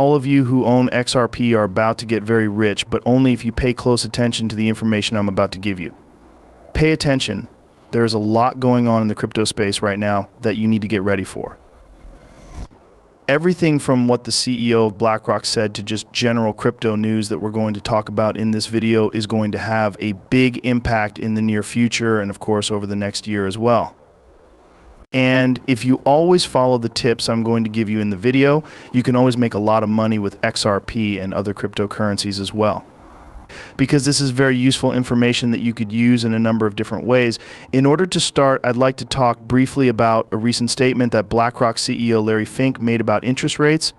All of you who own XRP are about to get very rich, but only if you pay close attention to the information I'm about to give you. Pay attention. There's a lot going on in the crypto space right now that you need to get ready for. Everything from what the CEO of BlackRock said to just general crypto news that we're going to talk about in this video is going to have a big impact in the near future and of course over the next year as well. And if you always follow the tips I'm going to give you in the video, you can always make a lot of money with XRP and other cryptocurrencies as well. Because this is very useful information that you could use in a number of different ways. In order to start, I'd like to talk briefly about a recent statement that BlackRock CEO Larry Fink made about interest rates.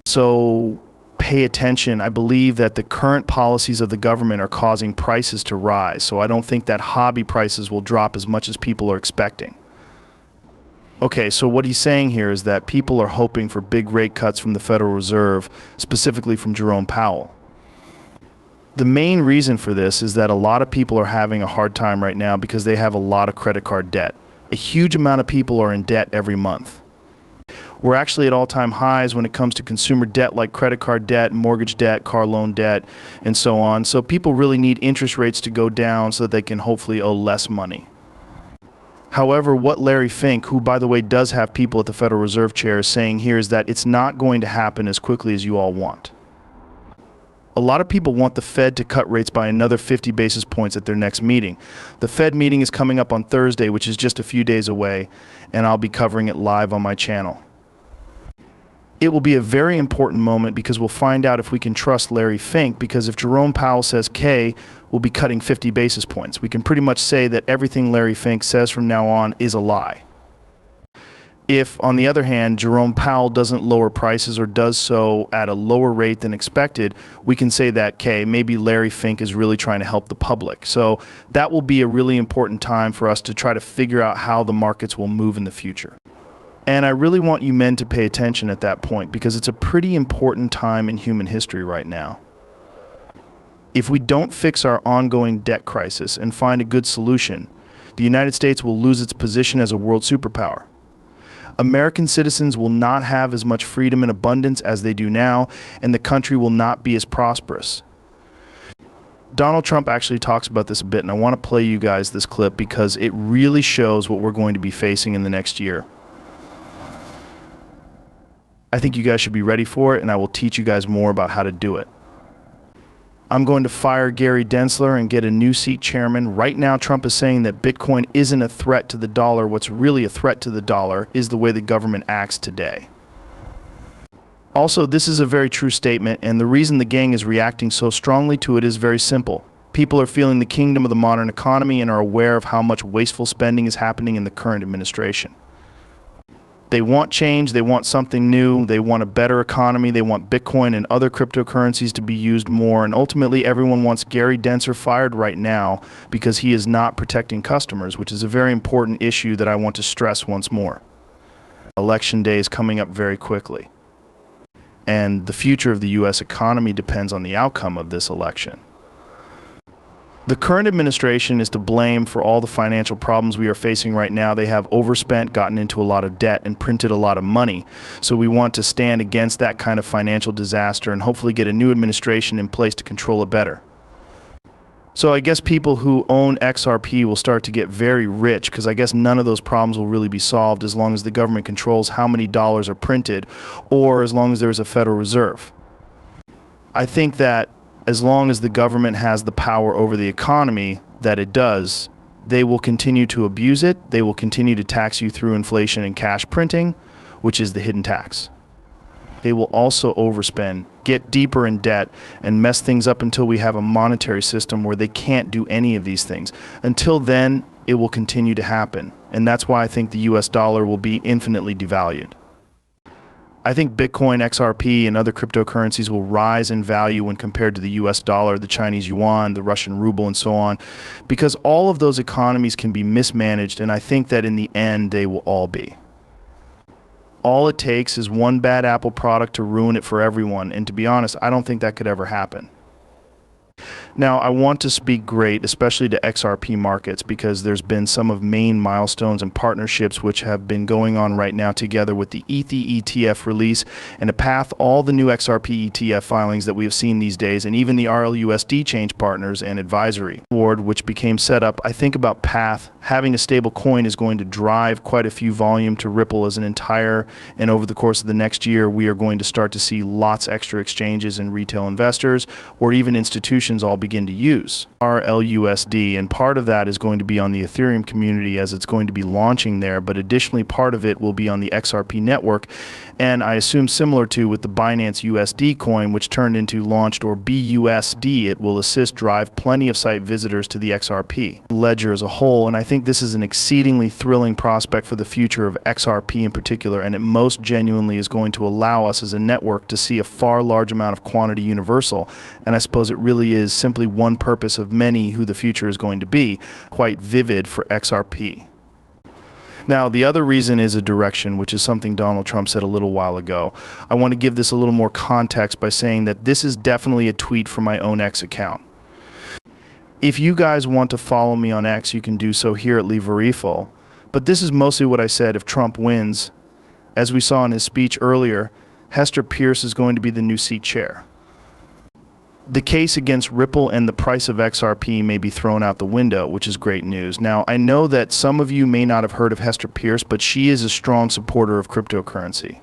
So pay attention. I believe that the current policies of the government are causing prices to rise. So I don't think that hobby prices will drop as much as people are expecting. Okay, so what he's saying here is that people are hoping for big rate cuts from the Federal Reserve, specifically from Jerome Powell. The main reason for this is that a lot of people are having a hard time right now because they have a lot of credit card debt. A huge amount of people are in debt every month. We're actually at all-time highs when it comes to consumer debt like credit card debt, mortgage debt, car loan debt, and so on. So people really need interest rates to go down so that they can hopefully owe less money. However, what Larry Fink, who by the way does have people at the Federal Reserve chair, is saying here is that it's not going to happen as quickly as you all want. A lot of people want the Fed to cut rates by another 50 basis points at their next meeting. The Fed meeting is coming up on Thursday, which is just a few days away, and I'll be covering it live on my channel. It will be a very important moment because we'll find out if we can trust Larry Fink, because if Jerome Powell says K, we'll be cutting 50 basis points. We can pretty much say that everything Larry Fink says from now on is a lie. If, on the other hand, Jerome Powell doesn't lower prices or does so at a lower rate than expected, we can say that, okay, maybe Larry Fink is really trying to help the public. So that will be a really important time for us to try to figure out how the markets will move in the future. And I really want you men to pay attention at that point because it's a pretty important time in human history right now. If we don't fix our ongoing debt crisis and find a good solution, the United States will lose its position as a world superpower. American citizens will not have as much freedom and abundance as they do now, and the country will not be as prosperous. Donald Trump actually talks about this a bit, and I want to play you guys this clip because it really shows what we're going to be facing in the next year. I think you guys should be ready for it, and I will teach you guys more about how to do it. I'm going to fire Gary Gensler and get a new seat chairman. Right now, Trump is saying that Bitcoin isn't a threat to the dollar. What's really a threat to the dollar is the way the government acts today. Also, this is a very true statement, and the reason the gang is reacting so strongly to it is very simple. People are feeling the kingdom of the modern economy and are aware of how much wasteful spending is happening in the current administration. They want change, they want something new, they want a better economy, they want Bitcoin and other cryptocurrencies to be used more, and ultimately everyone wants Gary Gensler fired right now because he is not protecting customers, which is a very important issue that I want to stress once more. Election day is coming up very quickly, and the future of the US economy depends on the outcome of this election. The current administration is to blame for all the financial problems we are facing right now. They have overspent, gotten into a lot of debt, and printed a lot of money. So we want to stand against that kind of financial disaster and hopefully get a new administration in place to control it better. So I guess people who own XRP will start to get very rich because I guess none of those problems will really be solved as long as the government controls how many dollars are printed or as long as there's a Federal Reserve. I think that as long as the government has the power over the economy that it does, they will continue to abuse it. They will continue to tax you through inflation and cash printing, which is the hidden tax. They will also overspend, get deeper in debt, and mess things up until we have a monetary system where they can't do any of these things. Until then, it will continue to happen. And that's why I think the US dollar will be infinitely devalued. I think Bitcoin, XRP, and other cryptocurrencies will rise in value when compared to the US dollar, the Chinese yuan, the Russian ruble, and so on, because all of those economies can be mismanaged, and I think that in the end, they will all be. All it takes is one bad Apple product to ruin it for everyone, and to be honest, I don't think that could ever happen. Now, I want to speak great, especially to XRP markets, because there's been some of main milestones and partnerships which have been going on right now together with the ETH ETF release and to path all the new XRP ETF filings that we have seen these days, and even the RLUSD change partners and advisory board, which became set up. I think about path, having a stable coin is going to drive quite a few volume to Ripple as an entire, and over the course of the next year, we are going to start to see lots extra exchanges and retail investors, or even institutions all begin to use RLUSD, and part of that is going to be on the Ethereum community as it's going to be launching there, but additionally part of it will be on the XRP network, and I assume similar to with the Binance USD coin, which turned into launched, or BUSD, it will assist drive plenty of site visitors to the XRP ledger as a whole, and I think this is an exceedingly thrilling prospect for the future of XRP in particular, and it most genuinely is going to allow us as a network to see a far large amount of quantity universal, and I suppose it really is simply one purpose of many who the future is going to be, quite vivid for XRP. Now, the other reason is a direction, which is something Donald Trump said a little while ago. I want to give this a little more context by saying that this is definitely a tweet from my own X account. If you guys want to follow me on X, you can do so here at Leverifo. But this is mostly what I said if Trump wins. As we saw in his speech earlier, Hester Peirce is going to be the new seat chair. The case against Ripple and the price of XRP may be thrown out the window, which is great news. Now, I know that some of you may not have heard of Hester Peirce, but she is a strong supporter of cryptocurrency.